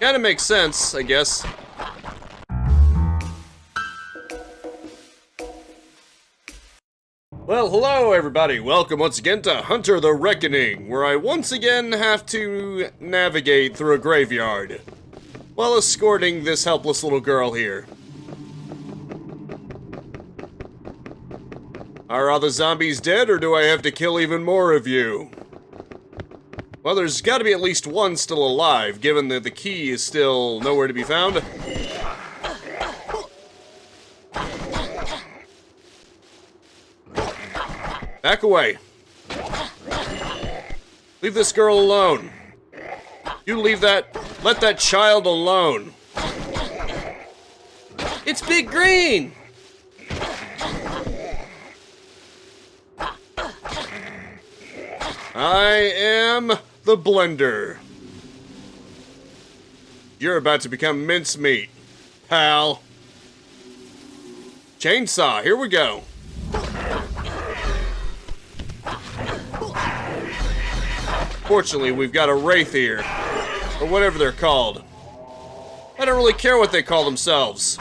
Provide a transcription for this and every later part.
Kinda makes sense, I guess. Well, hello everybody. Welcome once again to Hunter the Reckoning, where I once again have to navigate through a graveyard while escorting this helpless little girl here. Are all the zombies dead, or do I have to kill even more of you? Well, there's gotta be at least one still alive, given that the key is still nowhere to be found. Back away. Leave this girl alone. You let that child alone. It's Big Green! I am the blender. You're about to become mincemeat, pal. Chainsaw, here we go. Fortunately, we've got a wraith here, or whatever they're called. I don't really care what they call themselves.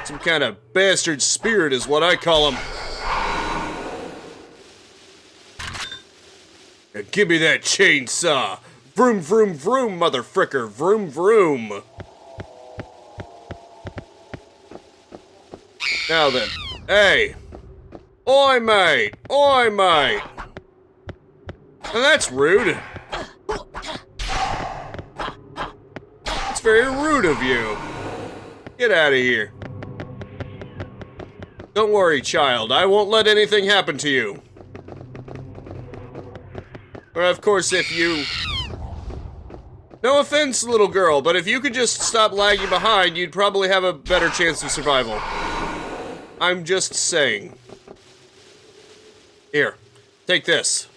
Some kind of bastard spirit is what I call them. Now give me that chainsaw. Vroom, vroom, vroom, motherfricker. Vroom, vroom. Now then. Hey. Oi, mate. Oi, mate. Now that's rude. It's very rude of you. Get out of here. Don't worry, child. I won't let anything happen to you. Or, of course, if you... No offense, little girl, but if you could just stop lagging behind, you'd probably have a better chance of survival. I'm just saying. Here, take this.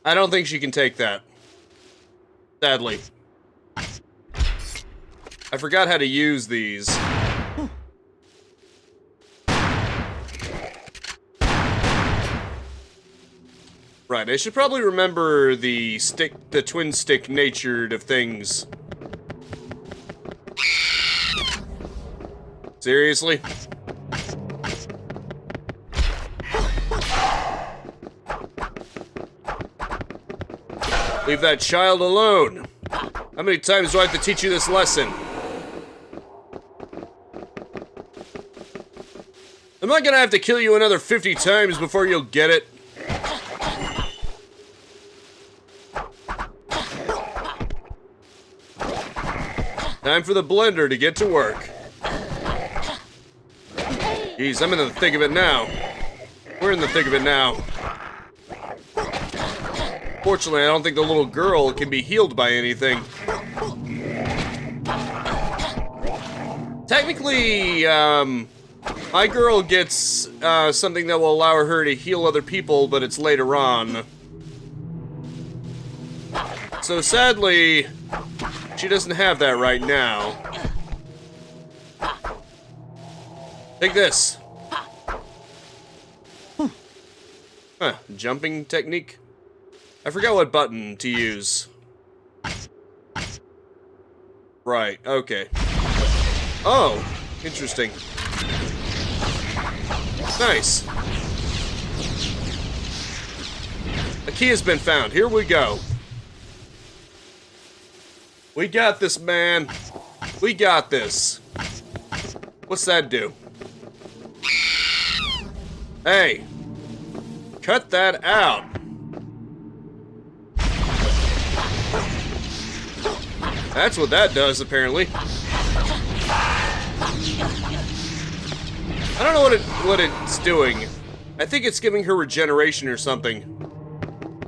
I don't think she can take that. Sadly. I forgot how to use these. Right, I should probably remember the twin stick natured of things. Seriously? Leave that child alone. How many times do I have to teach you this lesson? Am I gonna have to kill you another 50 times before you'll get it? Time for the blender to get to work. Jeez, I'm in the thick of it now. We're in the thick of it now. Fortunately, I don't think the little girl can be healed by anything. Technically, my girl gets something that will allow her to heal other people, but it's later on. So sadly, she doesn't have that right now. Take this. Huh, jumping technique? I forgot what button to use. Right, okay. Oh, interesting. Nice. A key has been found. Here we go. We got this, man. We got this. What's that do? Hey. Cut that out. That's what that does, apparently. I don't know what it's doing. I think it's giving her regeneration or something.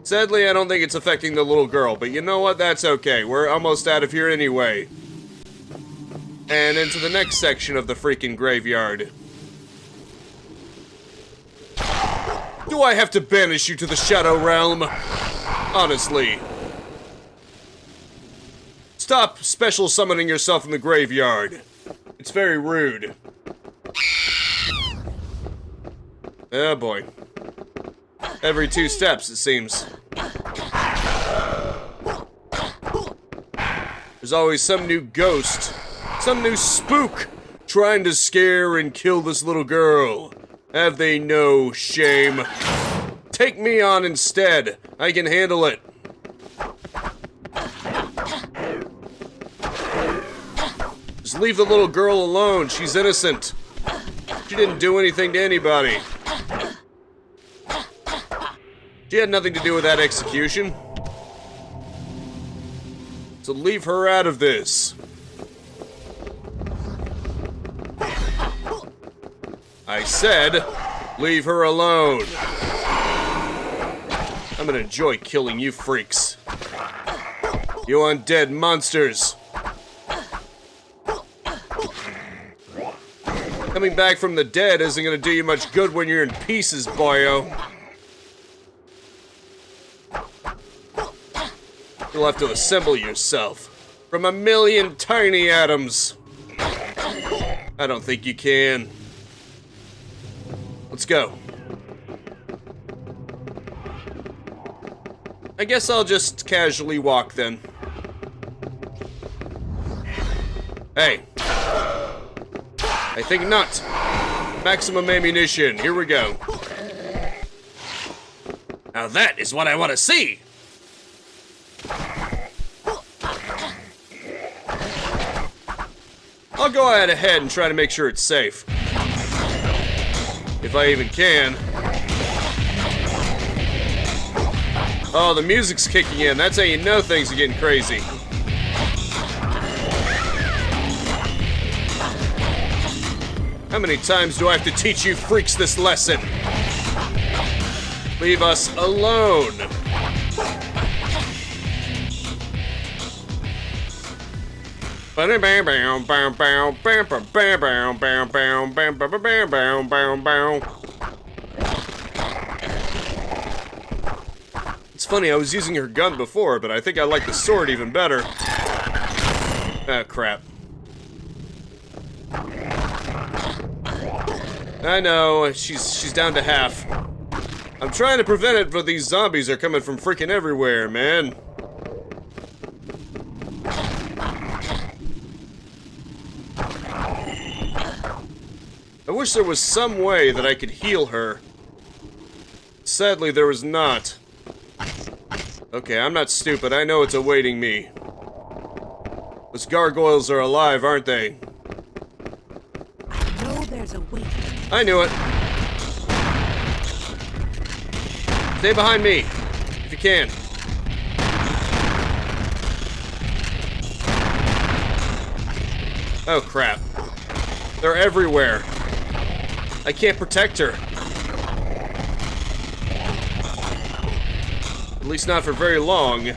Sadly, I don't think it's affecting the little girl, but you know what? That's okay. We're almost out of here anyway. And into the next section of the freaking graveyard. Do I have to banish you to the Shadow Realm? Honestly. Stop special summoning yourself in the graveyard. It's very rude. Oh boy. Every 2 steps, it seems. There's always some new ghost, some new spook, trying to scare and kill this little girl. Have they no shame? Take me on instead. I can handle it. Just leave the little girl alone. She's innocent. She didn't do anything to anybody. She had nothing to do with that execution. So leave her out of this. I said, leave her alone. I'm gonna enjoy killing you freaks. You undead monsters. Coming back from the dead isn't gonna do you much good when you're in pieces, boyo. You'll have to assemble yourself from a million tiny atoms. I don't think you can. Let's go. I guess I'll just casually walk then. Hey. I think not. Maximum ammunition. Here we go. Now that is what I want to see. I'll go ahead and try to make sure it's safe. If I even can. Oh, the music's kicking in. That's how you know things are getting crazy. How many times do I have to teach you freaks this lesson? Leave us alone. It's funny, I was using her gun before, but I think I like the sword even better. Ah, crap. I know, she's down to half. I'm trying to prevent it, but these zombies are coming from freaking everywhere, man. I wish there was some way that I could heal her. Sadly, there was not. Okay, I'm not stupid. I know it's awaiting me. Those gargoyles are alive, aren't they? I know there's a way. I knew it. Stay behind me, if you can. Oh, crap. They're everywhere. I can't protect her. At least not for very long.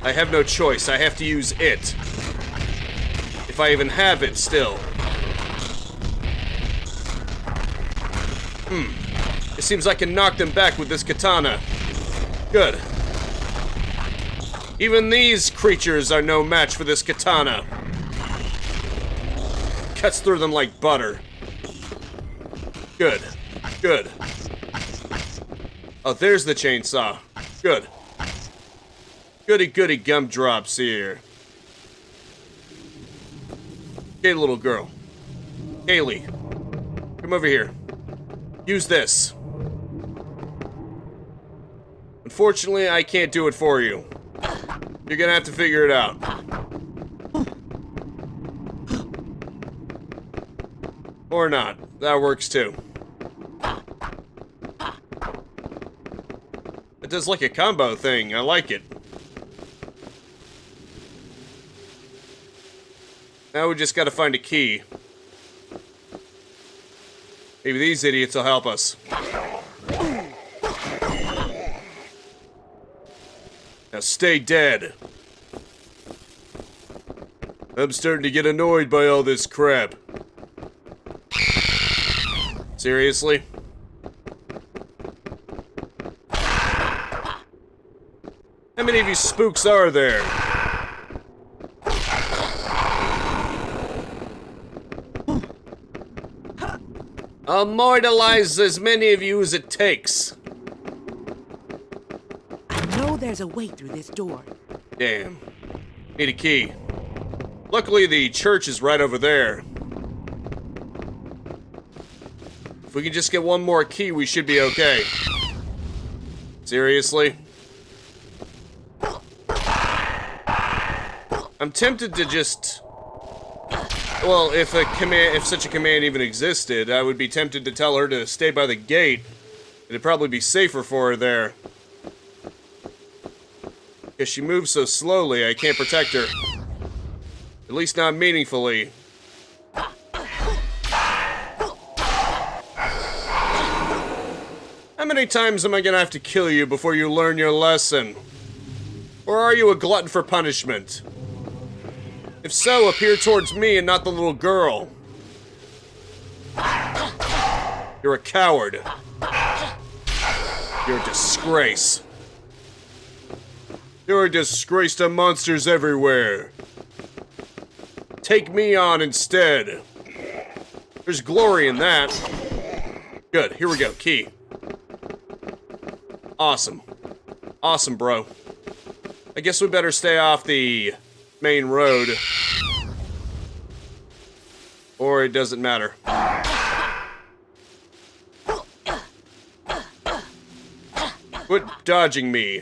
I have no choice. I have to use it. If I even have it still. It seems I can knock them back with this katana. Good. Even these creatures are no match for this katana. Cuts through them like butter. Good. Good. Oh, there's the chainsaw. Good. Goody goody gumdrops here. Okay, little girl. Kaylee. Come over here. Use this. Unfortunately, I can't do it for you. You're gonna have to figure it out. Or not. That works too. It does like a combo thing. I like it. Now we just gotta find a key. Maybe these idiots will help us. Now stay dead. I'm starting to get annoyed by all this crap. Seriously? How many of you spooks are there? I'll mortalize as many of you as it takes. I know there's a way through this door. Damn. Need a key. Luckily, the church is right over there. If we can just get one more key, we should be okay. Seriously? I'm tempted to just... Well, if such a command even existed, I would be tempted to tell her to stay by the gate. It'd probably be safer for her there. Because she moves so slowly, I can't protect her. At least not meaningfully. How many times am I gonna have to kill you before you learn your lesson? Or are you a glutton for punishment? If so, appear towards me and not the little girl. You're a coward. You're a disgrace. You're a disgrace to monsters everywhere. Take me on instead. There's glory in that. Good, here we go, key. Awesome. Awesome, bro. I guess we better stay off the main road. Or it doesn't matter. Quit dodging me.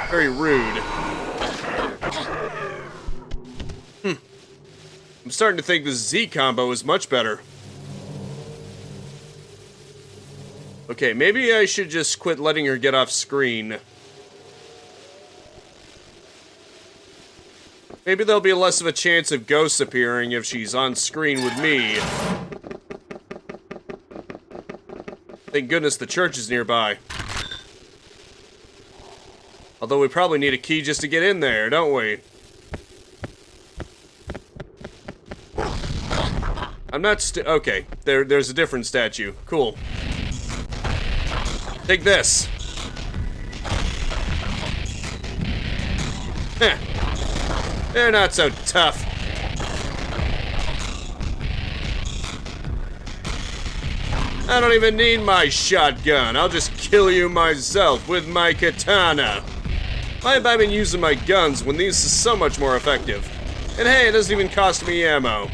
Very rude. I'm starting to think the Z combo is much better. Okay, maybe I should just quit letting her get off screen. Maybe there'll be less of a chance of ghosts appearing if she's on screen with me. Thank goodness the church is nearby. Although we probably need a key just to get in there, don't we? I'm not okay, there's a different statue. Cool. Take this. Heh. They're not so tough. I don't even need my shotgun. I'll just kill you myself with my katana. Why have I been using my guns when these are so much more effective? And hey, it doesn't even cost me ammo.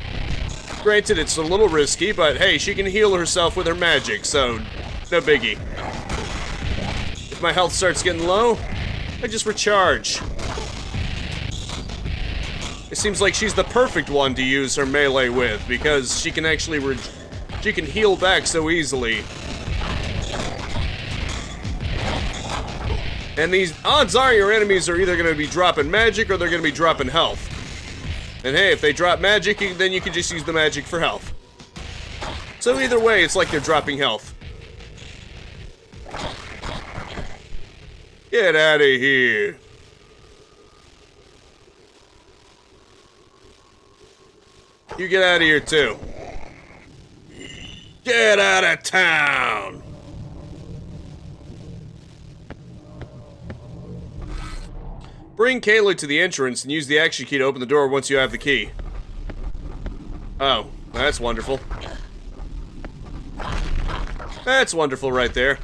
Granted, it's a little risky, but hey, she can heal herself with her magic, so no biggie. If my health starts getting low, I just recharge. It seems like she's the perfect one to use her melee with, because she can actually she can heal back so easily. And these odds are your enemies are either going to be dropping magic or they're going to be dropping health. And hey, if they drop magic, then you can just use the magic for health. So either way, it's like they're dropping health. Get out of here. You get out of here too. Get out of town. Bring Kayla to the entrance and use the action key to open the door once you have the key. Oh, that's wonderful. That's wonderful right there.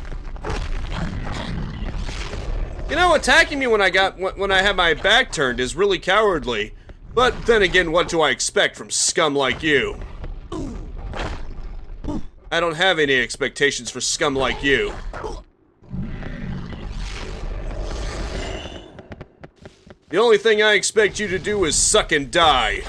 You know, attacking me when I have my back turned is really cowardly. But then again, what do I expect from scum like you? I don't have any expectations for scum like you. The only thing I expect you to do is suck and die.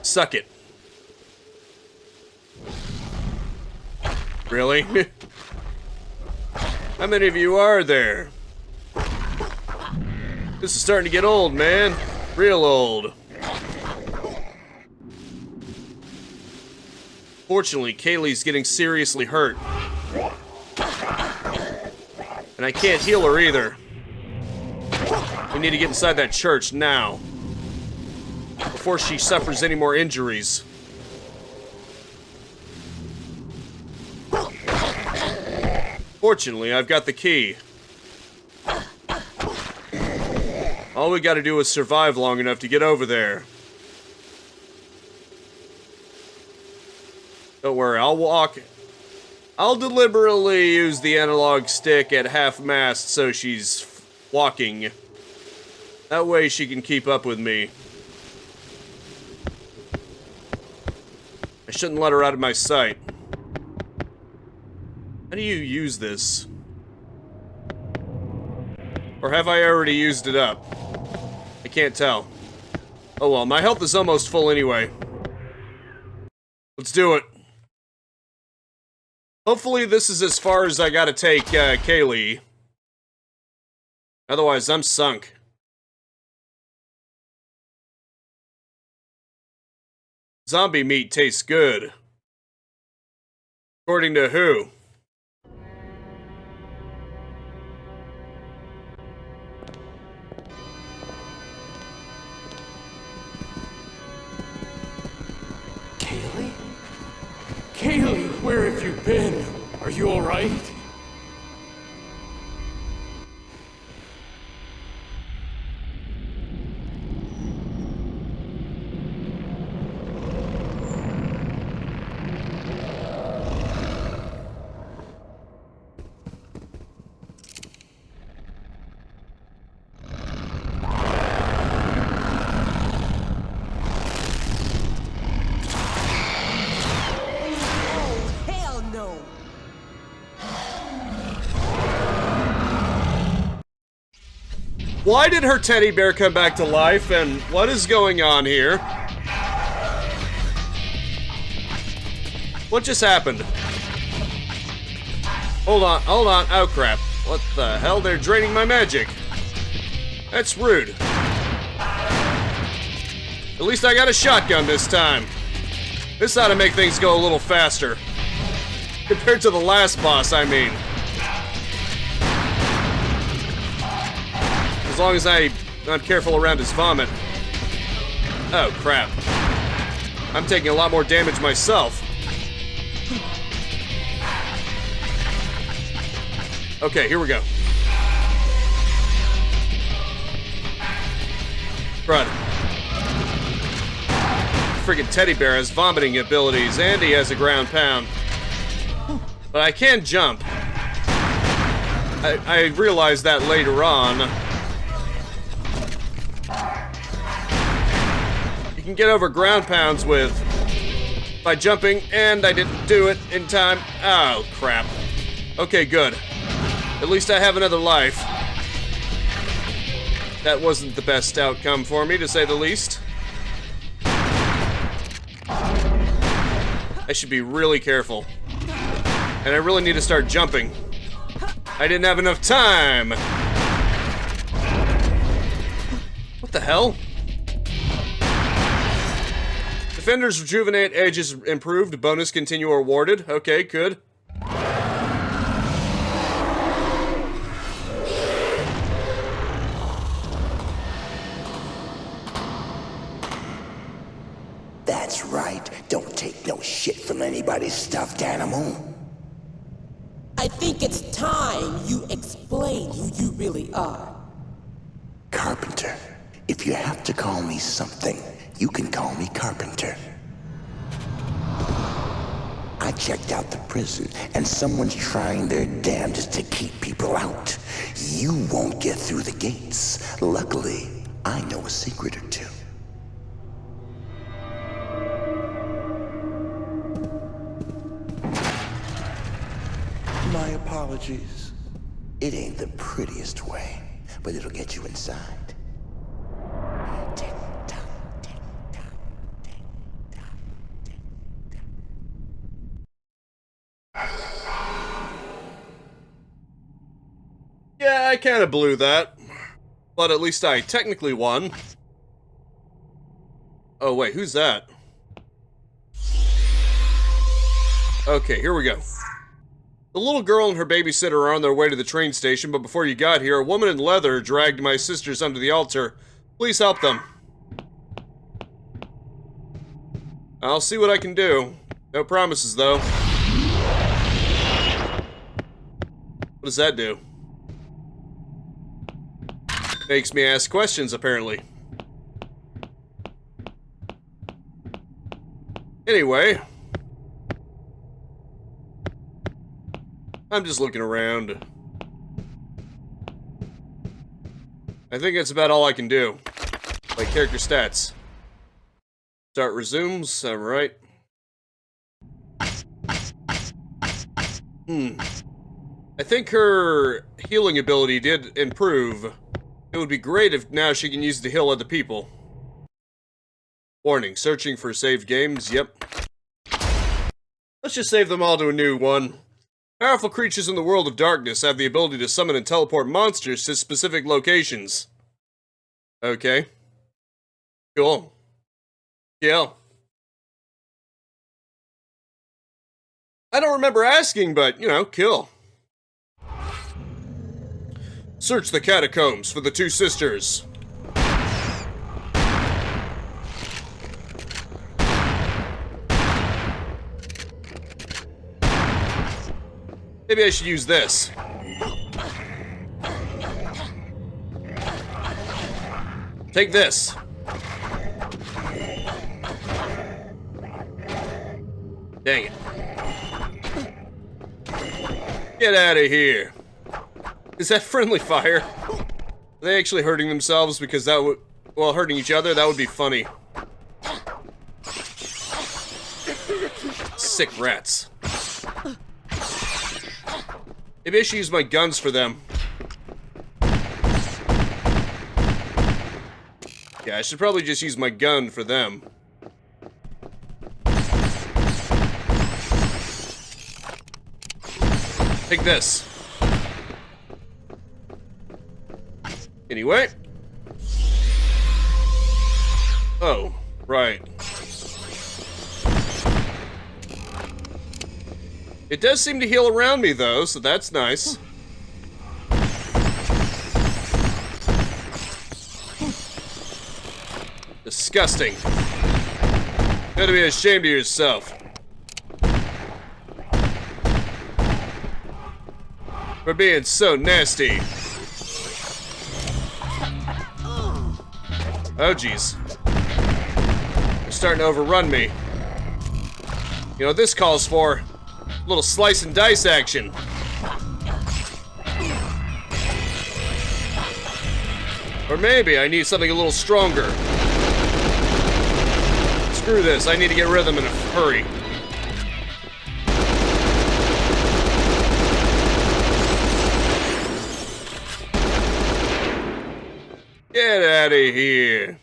Suck it. Really? How many of you are there? This is starting to get old, man. Real old. Fortunately, Kaylee's getting seriously hurt. And I can't heal her either. We need to get inside that church now. Before she suffers any more injuries. Fortunately, I've got the key. All we gotta do is survive long enough to get over there. Don't worry, I'll walk. I'll deliberately use the analog stick at half-mast so she's walking. That way she can keep up with me. I shouldn't let her out of my sight. How do you use this? Or have I already used it up? I can't tell. Oh well, my health is almost full anyway. Let's do it. Hopefully this is as far as I gotta take Kaylee. Otherwise, I'm sunk. Zombie meat tastes good. According to who? Kaylee? Kaylee, where have you been? Are you alright? Hell no! Why did her teddy bear come back to life, and what is going on here? What just happened? Hold on, oh crap. What the hell? They're draining my magic. That's rude. At least I got a shotgun this time. This ought to make things go a little faster. Compared to the last boss, I mean. As long as I'm not careful around his vomit. Oh, crap. I'm taking a lot more damage myself. Okay, here we go. Crud. Friggin' teddy bear has vomiting abilities, and he has a ground pound. But I can jump. I realized that later on. You can get over ground pounds by jumping, and I didn't do it in time. Oh, crap. Okay, good. At least I have another life. That wasn't the best outcome for me, to say the least. I should be really careful. And I really need to start jumping. I didn't have enough time! What the hell? Defender's Rejuvenate Edge is improved. Bonus continue awarded. Okay, good. That's right. Don't take no shit from anybody's stuffed animal. I think it's time you explain who you really are. Carpenter. If you have to call me something, you can call me Carpenter. I checked out the prison, and someone's trying their damnedest to keep people out. You won't get through the gates. Luckily, I know a secret or two. My apologies. It ain't the prettiest way, but it'll get you inside. Tick-tock, tick-tock, tick-tock, tick-tock. Yeah, I kinda blew that. But at least I technically won. Oh wait, who's that? Okay, here we go. The little girl and her babysitter are on their way to the train station, but before you got here, a woman in leather dragged my sisters under the altar. Please help them. I'll see what I can do. No promises, though. What does that do? Makes me ask questions, apparently. Anyway. I'm just looking around. I think that's about all I can do. Like character stats. Start resumes, alright. I think her healing ability did improve. It would be great if now she can use it to heal other people. Warning, searching for saved games, yep. Let's just save them all to a new one. Powerful creatures in the world of darkness have the ability to summon and teleport monsters to specific locations. Okay. Cool. Kill. I don't remember asking, but, you know, kill. Search the catacombs for the two sisters. Maybe I should use this. Take this. Dang it. Get out of here. Is that friendly fire? Are they actually hurting themselves? Because that would... Well, hurting each other, that would be funny. Sick rats. Maybe I should use my guns for them. Yeah, I should probably just use my gun for them. Take this. Anyway. Oh, right. It does seem to heal around me, though, so that's nice. Disgusting. Gotta be ashamed of yourself. For being so nasty. Oh, jeez. They're starting to overrun me. You know what this calls for? A little slice and dice action. Or maybe I need something a little stronger. Screw this, I need to get rid of them in a hurry. Get out of here.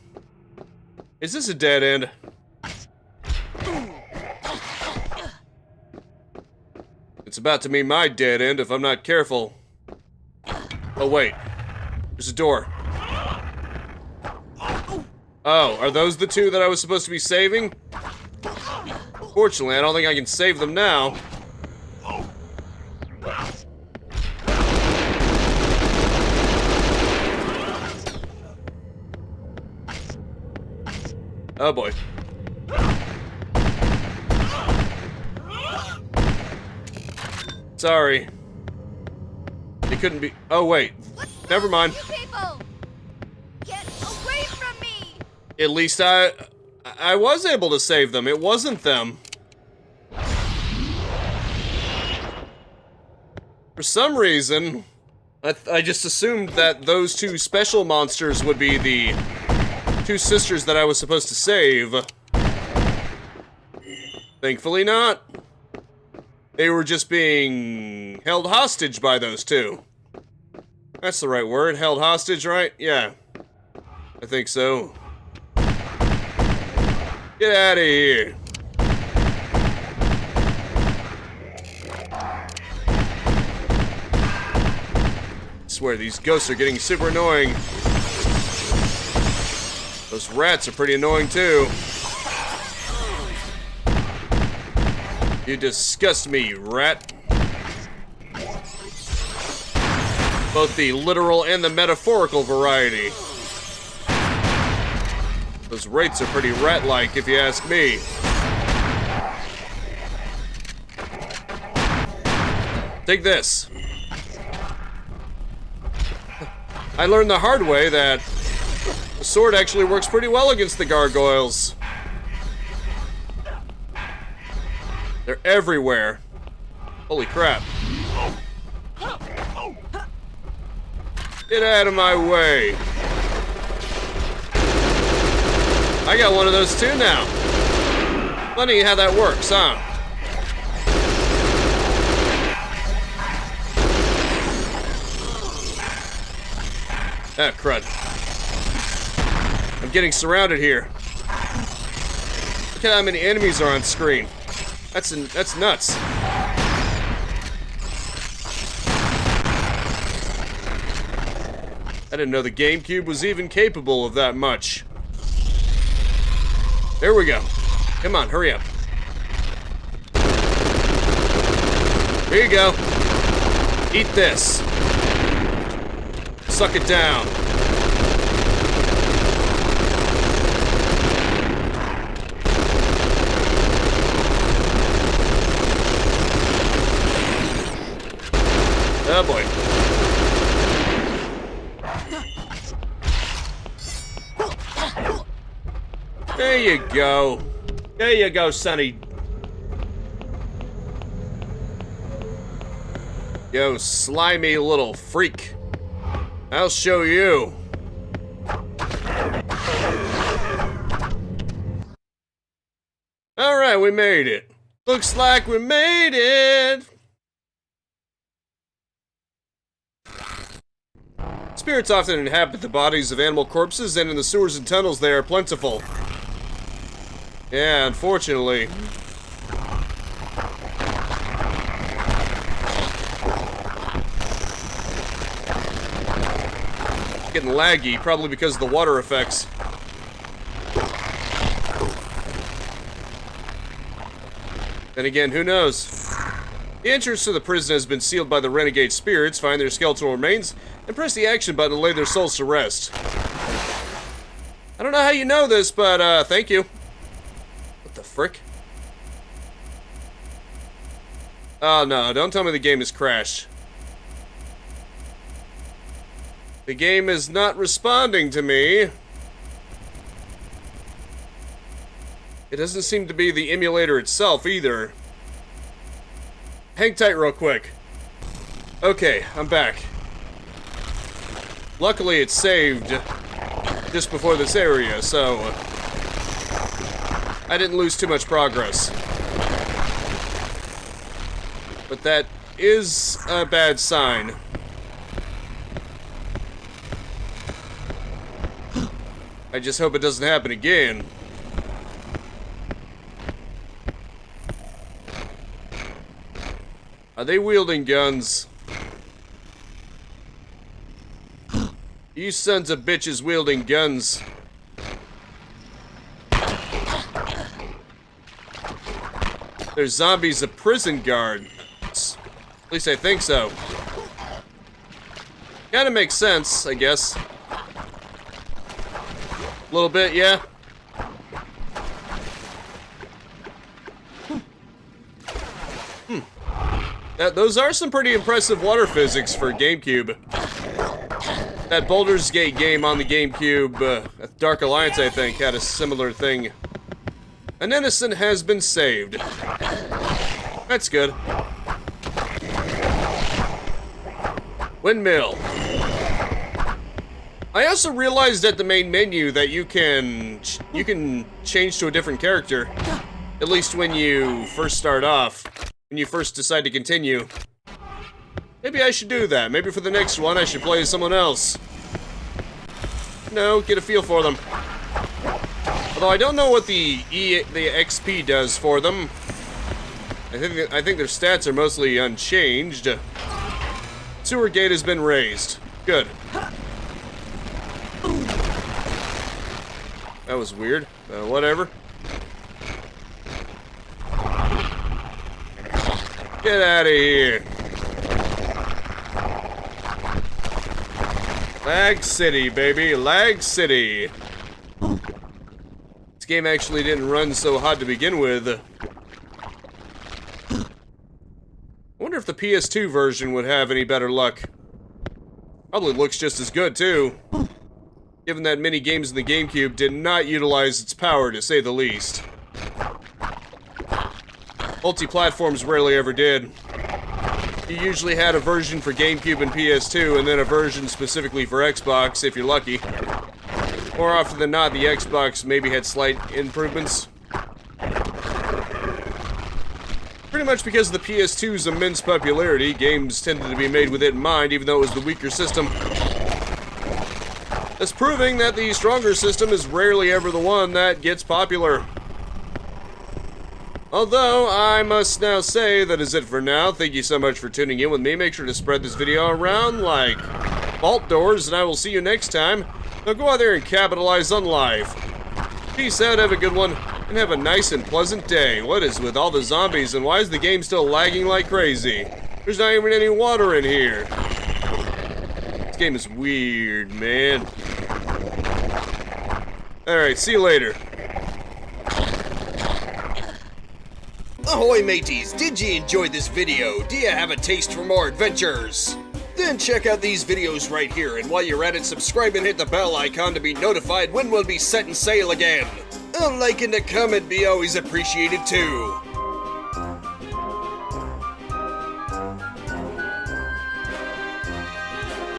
Is this a dead end? It's about to be my dead end if I'm not careful. Oh, wait. There's a door. Oh, are those the two that I was supposed to be saving? Fortunately, I don't think I can save them now. Oh boy. Sorry. It couldn't be. Oh wait. Never mind. You people! Get away from me! At least I was able to save them. It wasn't them. For some reason, I just assumed that those two special monsters would be the two sisters that I was supposed to save. Thankfully not. They were just being held hostage by those two. That's the right word, held hostage, right? Yeah. I think so. Get out of here. I swear, these ghosts are getting super annoying. Those rats are pretty annoying too. You disgust me, you rat. Both the literal and the metaphorical variety. Those wraiths are pretty rat-like, if you ask me. Take this. I learned the hard way that the sword actually works pretty well against the gargoyles. They're everywhere. Holy crap. Get out of my way. I got one of those too now. Funny how that works, huh? Ah, crud. I'm getting surrounded here. Look at how many enemies are on screen. That's nuts. I didn't know the GameCube was even capable of that much. There we go. Come on, hurry up. Here you go. Eat this. Suck it down. Oh boy. There you go. There you go, Sonny. Yo, slimy little freak. I'll show you. Alright, we made it. Looks like we made it. Spirits often inhabit the bodies of animal corpses, and in the sewers and tunnels they are plentiful. Yeah, unfortunately. Getting laggy, probably because of the water effects. Then again, who knows? The entrance to the prison has been sealed by the renegade spirits. Find their skeletal remains and press the action button to lay their souls to rest. I don't know how you know this, but thank you. What the frick? Oh no, don't tell me the game has crashed. The game is not responding to me. It doesn't seem to be the emulator itself either. Hang tight real quick. Okay, I'm back. Luckily it saved just before this area, so I didn't lose too much progress. But that is a bad sign. I just hope it doesn't happen again. Are they wielding guns? You sons of bitches wielding guns. There's zombies of prison guards. At least I think so. Kinda makes sense, I guess. A little bit, yeah. Those are some pretty impressive water physics for GameCube. That Baldur's Gate game on the GameCube, Dark Alliance, I think, had a similar thing. An innocent has been saved. That's good. Windmill. I also realized at the main menu that you can change to a different character. At least when you first start off. When you first decide to continue. Maybe I should do that. Maybe for the next one I should play as someone else. No, get a feel for them. Although I don't know what the XP does for them. I think their stats are mostly unchanged. Sewer gate has been raised. Good. That was weird. Whatever. Get out of here. Lag City, baby. Lag City. This game actually didn't run so hot to begin with. I wonder if the PS2 version would have any better luck. Probably looks just as good, too. Given that many games in the GameCube did not utilize its power, to say the least. Multi-platforms rarely ever did. You usually had a version for GameCube and PS2, and then a version specifically for Xbox, if you're lucky. More often than not, the Xbox maybe had slight improvements. Pretty much because of the PS2's immense popularity, games tended to be made with it in mind, even though it was the weaker system. Thus proving that the stronger system is rarely ever the one that gets popular. Although, I must now say that is it for now. Thank you so much for tuning in with me. Make sure to spread this video around like vault doors, and I will see you next time. Now go out there and capitalize on life. Peace out, have a good one, and have a nice and pleasant day. What is with all the zombies, and why is the game still lagging like crazy? There's not even any water in here. This game is weird, man. Alright, see you later. Ahoy mateys, did you enjoy this video? Do you have a taste for more adventures? Then check out these videos right here, and while you're at it, subscribe and hit the bell icon to be notified when we'll be setting sail again. A like and a comment be always appreciated too.